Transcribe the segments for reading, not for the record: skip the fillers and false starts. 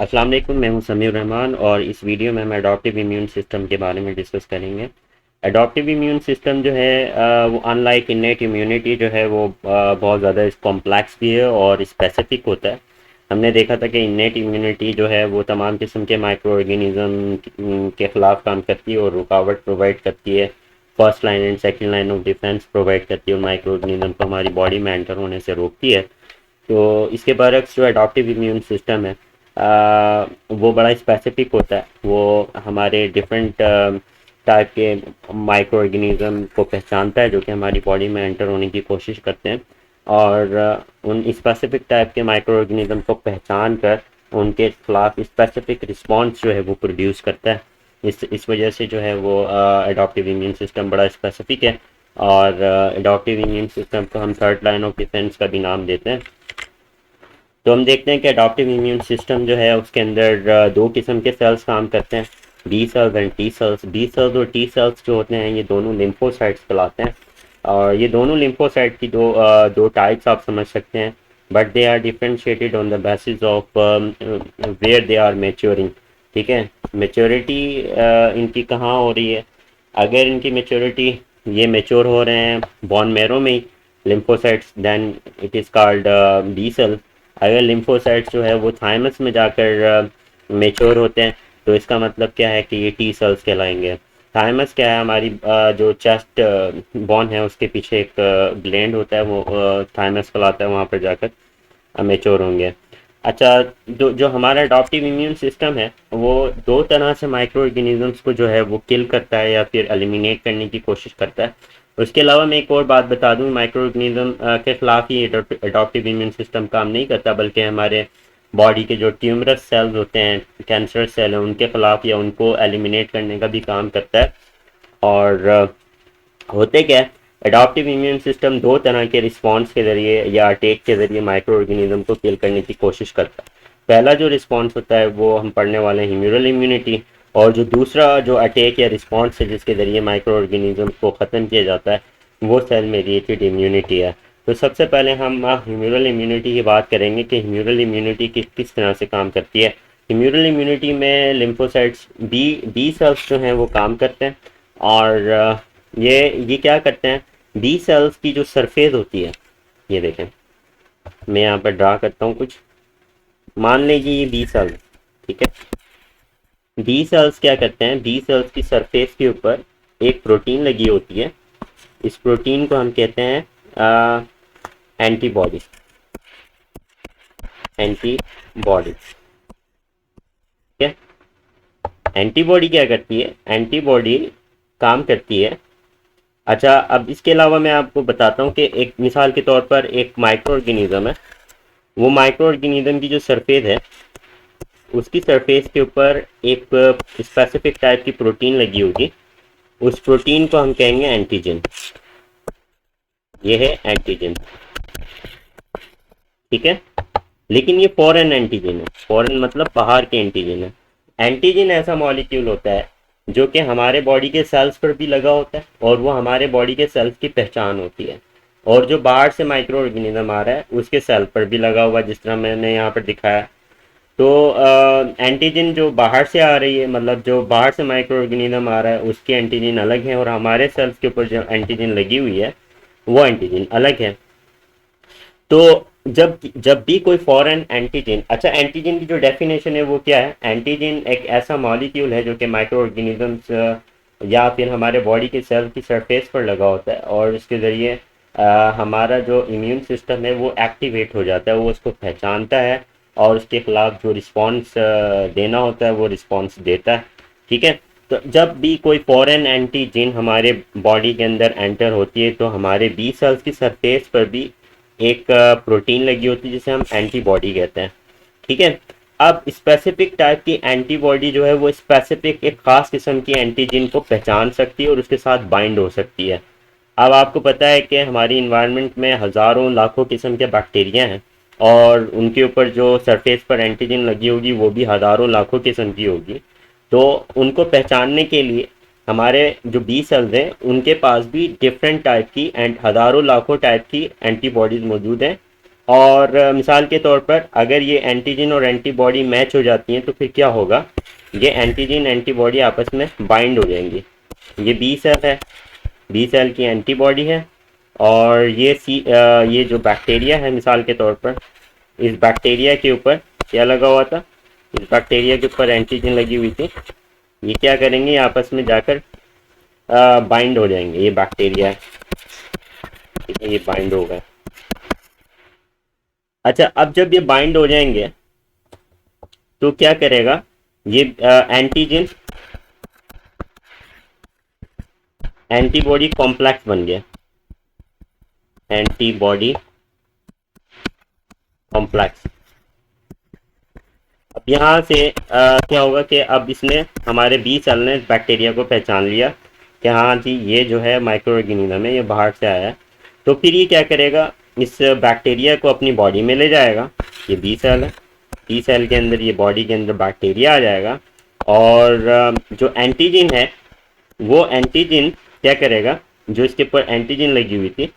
अस्सलाम वालेकुम, मैं हूं समीर रहमान और इस वीडियो में हम एडॉप्टिव इम्यून सिस्टम के बारे में डिस्कस करेंगे। एडॉप्टिव इम्यून सिस्टम जो है वो अनलाइक इनेट इम्यूनिटी जो है वो बहुत ज़्यादा कॉम्प्लेक्स भी है और स्पेसिफिक होता है। हमने देखा था कि इनेट इम्यूनिटी जो है वो तमाम किस्म के माइक्रो ऑर्गेनिज्म के ख़िलाफ़ काम करती है और रुकावट प्रोवाइड करती है। First line and second line of defence provide करती है और माइक्रो ऑर्गेनिज्म को हमारी बॉडी में एंटर होने से रोकती है। तो इसके बरक्स जो एडॉप्टिव इम्यून सिस्टम है वो बड़ा स्पेसिफिक होता है। वो हमारे डिफरेंट टाइप के माइक्रो ऑर्गेनिज्म को पहचानता है जो कि हमारी बॉडी में एंटर होने की कोशिश करते हैं और उन स्पेसिफिक टाइप के माइक्रो ऑर्गेनिज्म को पहचान कर उनके खिलाफ स्पेसिफिक रिस्पॉन्स जो है वो प्रोड्यूस करता है। इस वजह से जो है वो एडॉप्टिव इम्यून सिस्टम बड़ा स्पेसिफिक है और एडॉप्टिव इम्यून सिस्टम को हम थर्ड लाइन ऑफ डिफेंस का भी नाम देते हैं। तो हम देखते हैं कि अडॉप्टिव इम्यून सिस्टम जो है उसके अंदर दो किस्म के सेल्स काम करते हैं, B cells and T cells. B cells और टी सेल्स जो होते हैं ये दोनों लिम्फोसाइट्स कहलाते हैं और ये दोनों लिम्फोसाइट की दो टाइप्स आप समझ सकते हैं, but they are differentiated on the basis of where they are maturing. ठीक है, मेच्योरिटी इनकी कहाँ हो रही है? अगर इनकी मेच्योरिटी ये मेच्योर हो रहे हैं बोन मैरो में ही lymphocytes, then it is called B cell. अगर लिम्फोसाइट्स जो है वो थाइमस में जाकर मेच्योर होते हैं तो इसका मतलब क्या है कि ये टी सेल्स कहलाएंगे। थाइमस क्या है? हमारी जो चेस्ट बोन है उसके पीछे एक ग्लैंड होता है, वो थाइमस कहलाता है, वहाँ पर जाकर मेच्योर होंगे। अच्छा, जो जो हमारा अडॉप्टिव इम्यून सिस्टम है वो दो तरह से माइक्रो ऑर्गेनिजम्स को जो है वो किल करता है या फिर एलिमिनेट करने की कोशिश करता है। उसके अलावा मैं एक और बात बता दूं, माइक्रो ऑर्गेनिज्म के खिलाफ ही अडॉप्टिव इम्यून सिस्टम काम नहीं करता, बल्कि हमारे बॉडी के जो ट्यूमरस सेल्स होते हैं, कैंसर सेल हैं, उनके खिलाफ या उनको एलिमिनेट करने का भी काम करता है। और होते क्या है, एडॉप्टिव इम्यून सिस्टम दो तरह के रिस्पॉन्स के ज़रिए या अटैक के ज़रिए माइक्रो ऑर्गेनिज्म को किल करने की कोशिश करता है। पहला जो रिस्पॉन्स होता है वो हम पढ़ने वाले हैं ह्यूमरल इम्यूनिटी, और जो दूसरा जो अटैक या रिस्पॉन्स है जिसके ज़रिए माइक्रो ऑर्गेनिज्म को ख़त्म किया जाता है वो सेल मेडिएटेड इम्यूनिटी है। तो सबसे पहले हम ह्यूमरल इम्यूनिटी की बात करेंगे कि ह्यूमरल इम्यूनिटी किस तरह से काम करती है। ह्यूमरल इम्यूनिटी में लिम्फोसाइट्स बी बी सेल्स जो हैं वो काम करते हैं और ये क्या करते हैं, बी सेल्स की जो सरफेस होती है, ये देखें, मैं यहाँ पर ड्रा करता हूँ कुछ। मान लीजिए ये बी सेल, ठीक है। बी सेल्स क्या करते हैं, बी सेल्स की सरफेस के ऊपर एक प्रोटीन लगी होती है। इस प्रोटीन को हम कहते हैं एंटीबॉडी। एंटीबॉडी, ठीक है। एंटीबॉडी क्या करती है? एंटीबॉडी काम करती है। अच्छा, अब इसके अलावा मैं आपको बताता हूँ कि एक मिसाल के तौर पर एक माइक्रो ऑर्गेनिज्म है। वो माइक्रो ऑर्गेनिज्म की जो सरफेस है उसकी सरफेस के ऊपर एक स्पेसिफिक टाइप की प्रोटीन लगी होगी। उस प्रोटीन को हम कहेंगे एंटीजन। ये है एंटीजन, ठीक है। लेकिन ये फॉरेन एंटीजन है। फॉरेन मतलब बाहर के एंटीजन है। एंटीजन ऐसा मॉलिक्यूल होता है जो कि हमारे बॉडी के सेल्स पर भी लगा होता है और वो हमारे बॉडी के सेल्स की पहचान होती है, और जो बाहर से माइक्रो ऑर्गेनिज्म आ रहा है उसके सेल पर भी लगा हुआ, जिस तरह मैंने यहाँ पर दिखाया। तो एंटीजन जो बाहर से आ रही है, मतलब जो बाहर से माइक्रो ऑर्गेनिज्म आ रहा है उसकी एंटीजन अलग है, और हमारे सेल्स के ऊपर जो एंटीजन लगी हुई है वो एंटीजन अलग है। तो जब जब भी कोई फॉरेन एंटीजन, अच्छा, एंटीजन की जो डेफिनेशन है वो क्या है? एंटीजन एक ऐसा मॉलिक्यूल है जो कि माइक्रो ऑर्गेनिजम्स या फिर हमारे बॉडी के सेल की सरफेस पर लगा होता है और इसके ज़रिए हमारा जो इम्यून सिस्टम है वो एक्टिवेट हो जाता है, वो उसको पहचानता है और उसके खिलाफ जो रिस्पॉन्स देना होता है वो रिस्पॉन्स देता है, ठीक है। तो जब भी कोई फॉरेन एंटीजन हमारे बॉडी के अंदर एंटर होती है तो हमारे बी सेल्स की सरफेस पर भी एक प्रोटीन लगी होती है जिसे हम एंटीबॉडी कहते हैं, ठीक है। अब स्पेसिफिक टाइप की एंटीबॉडी जो है वो स्पेसिफिक एक खास किस्म की एंटीजन को पहचान सकती है और उसके साथ बाइंड हो सकती है। अब आपको पता है कि हमारी इन्वायरमेंट में हज़ारों लाखों किस्म के बैक्टीरिया हैं और उनके ऊपर जो सरफेस पर एंटीजन लगी होगी वो भी हज़ारों लाखों किस्म की होगी। तो उनको पहचानने के लिए हमारे जो बी सेल्स हैं उनके पास भी डिफरेंट टाइप की एंड हज़ारों लाखों टाइप की एंटीबॉडीज़ मौजूद हैं और मिसाल के तौर पर अगर ये एंटीजन और एंटीबॉडी मैच हो जाती हैं तो फिर क्या होगा, ये एंटीजन एंटीबॉडी आपस में बाइंड हो जाएंगी। ये बी सेल है, बी सेल की एंटीबॉडी है, और ये जो बैक्टीरिया है मिसाल के तौर पर, इस बैक्टीरिया के ऊपर क्या लगा हुआ था, इस बैक्टीरिया के ऊपर एंटीजन लगी हुई थी। ये क्या करेंगे, आपस में जाकर बाइंड हो जाएंगे। ये बैक्टीरिया है, ठीक है, ये बाइंड हो गए। अच्छा, अब जब ये बाइंड हो जाएंगे तो क्या करेगा, ये एंटीजन एंटीबॉडी कॉम्प्लेक्स बन गया, एंटीबॉडी कॉम्प्लेक्स। अब यहाँ से क्या होगा कि अब इसने, हमारे बी सेल ने इस बैक्टीरिया को पहचान लिया कि हाँ जी ये जो है माइक्रो ऑर्गेनिज्म है, ये बाहर से आया है। तो फिर ये क्या करेगा, इस बैक्टीरिया को अपनी बॉडी में ले जाएगा। ये बी सेल है, बी सेल के अंदर, ये बॉडी के अंदर बैक्टीरिया आ जाएगा, और जो एंटीजन है वो एंटीजन क्या करेगा, जो इसके ऊपर एंटीजन लगी हुई थी,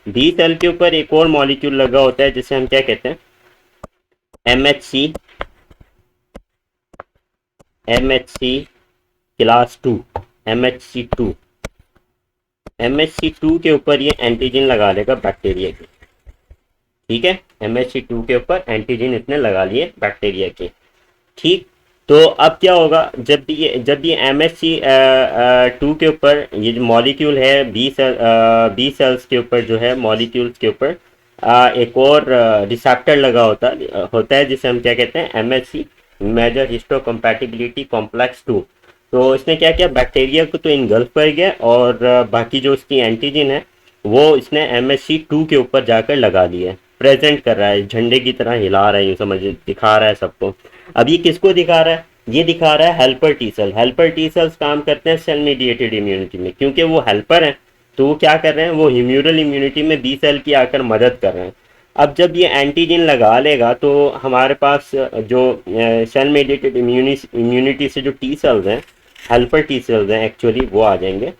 बी सेल के ऊपर एक और मॉलिक्यूल लगा होता है जिसे हम क्या कहते हैं, MHC, MHC class 2, MHC2, MHC2 के ऊपर ये एंटीजन लगा लेगा बैक्टीरिया के, ठीक है। MHC2 के ऊपर एंटीजन इसने लगा लिए बैक्टीरिया के, ठीक। तो अब क्या होगा, जब ये MHC2 के ऊपर ये जो मॉलिक्यूल है बी सेल्स के ऊपर जो है मॉलिक्यूल्स के ऊपर एक और रिसेप्टर लगा होता है जिसे हम क्या कहते हैं, MHC मेजर हिस्टोकम्पैटिबिलिटी कॉम्प्लेक्स 2। तो इसने क्या किया, बैक्टीरिया को तो इनगल्फ कर गया, और बाकी जो उसकी एंटीजन है वो इसने MHC2 के ऊपर जाकर लगा दिया है, प्रेजेंट कर रहा है, झंडे की तरह हिला रहा है, यूँ समझ, दिखा रहा है सबको। अब ये किसको दिखा रहा है, ये दिखा रहा है helper T cell. Helper T cells काम करते हैं सेल मीडिएटेड इम्यूनिटी में, क्योंकि वो हेल्पर हैं तो वो क्या कर रहे हैं, वो ह्यूमरल इम्यूनिटी में बी सेल की आकर मदद कर रहे हैं। अब जब ये एंटीजन लगा लेगा तो हमारे पास जो सेल मीडिएटेड इम्यूनिटी से जो टी सेल्स हैं, हेल्पर टी सेल्स हैं एक्चुअली, वो आ जाएंगे।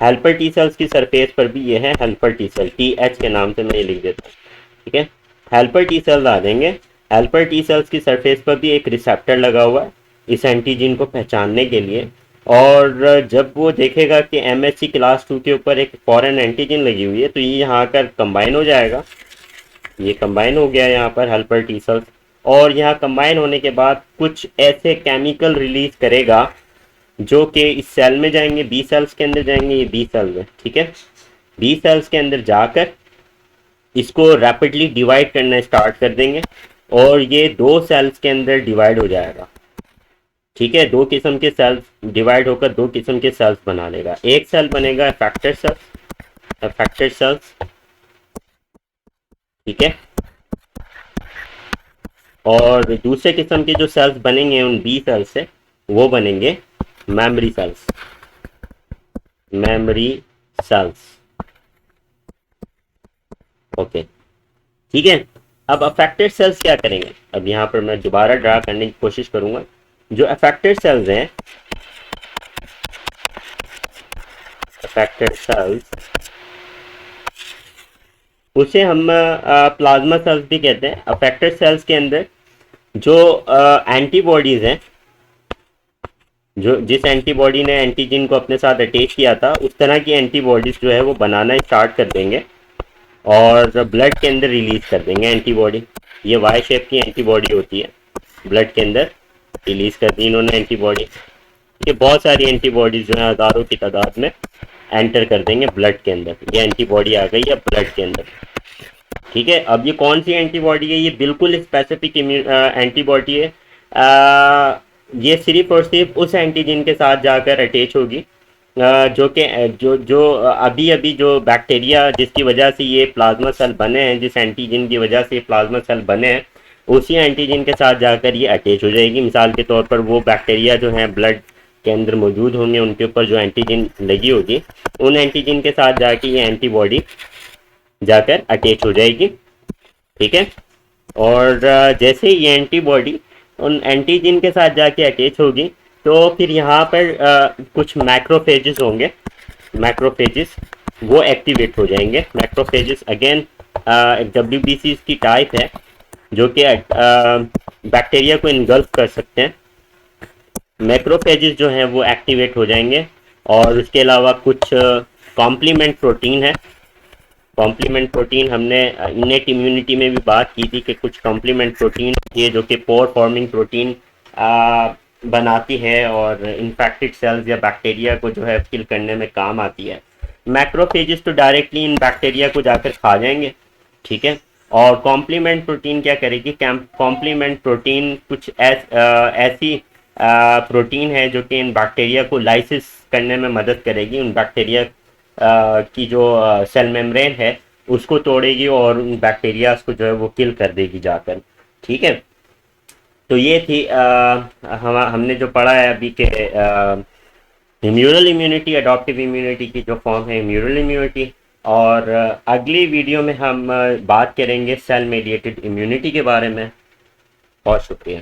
हेल्पर टी सेल्स की सरफेस पर भी ये है हेल्पर टी सेल, TH के नाम से मैं ये लिख देता हूँ, ठीक है। हेल्पर टी सेल्स आ जाएंगे। हेल्पर टी सेल्स की सरफेस पर भी एक रिसेप्टर लगा हुआ है इस एंटीजन को पहचानने के लिए, और जब वो देखेगा कि MHC क्लास 2 के ऊपर एक फॉरेन एंटीजन लगी हुई है तो ये यहाँ आकर कंबाइन हो जाएगा। ये कंबाइन हो गया यहाँ पर हेल्पर टी सेल्स, और यहाँ कंबाइन होने के बाद कुछ ऐसे केमिकल रिलीज करेगा जो कि इस सेल में जाएंगे, बी सेल्स के अंदर जाएंगे, ये बी सेल्स है, ठीक है। बी सेल्स के अंदर जाकर इसको रैपिडली डिवाइड करना स्टार्ट कर देंगे, और ये 2 सेल्स के अंदर डिवाइड हो जाएगा, ठीक है। 2 किस्म के सेल्स डिवाइड होकर 2 किस्म के सेल्स बना लेगा। एक सेल बनेगा अफेक्टेड सेल्स, ठीक है, और दूसरे किस्म के जो सेल्स बनेंगे उन बी सेल्स से, वो बनेंगे मेमोरी सेल्स, ओके, ठीक है। अब अफेक्टेड सेल्स क्या करेंगे, अब यहाँ पर मैं दोबारा ड्रा करने की कोशिश करूंगा। जो अफेक्टेड सेल्स हैं, अफेक्टेड सेल्स उसे हम प्लाज्मा सेल्स भी कहते हैं। अफेक्टेड सेल्स के अंदर जो एंटीबॉडीज हैं, जो जिस एंटीबॉडी ने एंटीजन को अपने साथ अटैच किया था, उस तरह की एंटीबॉडीज जो है वो बनाना स्टार्ट कर देंगे और ब्लड के अंदर रिलीज कर देंगे एंटीबॉडी। ये वाई शेप की एंटीबॉडी होती है, ब्लड के अंदर रिलीज कर दी इन्होंने एंटीबॉडी। ये बहुत सारी एंटीबॉडीज जो है हज़ारों की तादाद में एंटर कर देंगे ब्लड के अंदर। ये एंटीबॉडी आ गई है ब्लड के अंदर, ठीक है। अब ये कौन सी एंटीबॉडी है, ये बिल्कुल स्पेसिफिक एंटीबॉडी है। ये सिर्फ और सिर्फ उस एंटीजन के साथ जाकर अटैच होगी जो कि जो अभी अभी जो बैक्टीरिया जिसकी वजह से ये प्लाज्मा सेल बने हैं, जिस एंटीजन की वजह से ये प्लाज्मा सेल बने हैं, उसी एंटीजन के साथ जाकर ये अटैच हो जाएगी। मिसाल के तौर पर वो बैक्टीरिया जो हैं ब्लड के अंदर मौजूद होंगे, उनके ऊपर जो एंटीजन लगी होगी, उन एंटीजन के साथ जाके ये एंटीबॉडी जाकर अटैच हो जाएगी, ठीक है। और जैसे ये एंटीबॉडी उन एंटीजन के साथ जाके अटैच होगी तो फिर यहाँ पर कुछ मैक्रोफेजेस होंगे, मैक्रोफेजेस वो एक्टिवेट हो जाएंगे। मैक्रोफेजेस अगेन एक WBC की टाइप है जो कि बैक्टीरिया को इनगल्फ कर सकते हैं। मैक्रोफेजेस जो हैं वो एक्टिवेट हो जाएंगे, और उसके अलावा कुछ कॉम्प्लीमेंट प्रोटीन है। कॉम्प्लीमेंट प्रोटीन हमने इनेट इम्यूनिटी में भी बात की थी कि कुछ कॉम्प्लीमेंट प्रोटीन ये जो कि पोर फॉर्मिंग प्रोटीन बनाती है और इन्फेक्टेड सेल्स या बैक्टीरिया को जो है किल करने में काम आती है। मैक्रोफेजेस तो डायरेक्टली इन बैक्टीरिया को जाकर खा जाएंगे, ठीक है। और कॉम्प्लीमेंट प्रोटीन क्या करेगी? कॉम्प्लीमेंट प्रोटीन कुछ ऐसी प्रोटीन है जो कि इन बैक्टीरिया को लाइसिस करने में मदद करेगी। उन बैक्टीरिया की जो सेल मेम्ब्रेन है उसको तोड़ेगी और उन बैक्टीरियाज को जो है वो किल कर देगी जाकर, ठीक है। तो ये थी हमने जो पढ़ा है अभी के इम्यूनल इम्यूनिटी, अडॉप्टिव इम्यूनिटी की जो फॉर्म है इम्यूनल इम्यूनिटी। और अगली वीडियो में हम बात करेंगे सेल मेडिएटेड इम्यूनिटी के बारे में। बहुत शुक्रिया।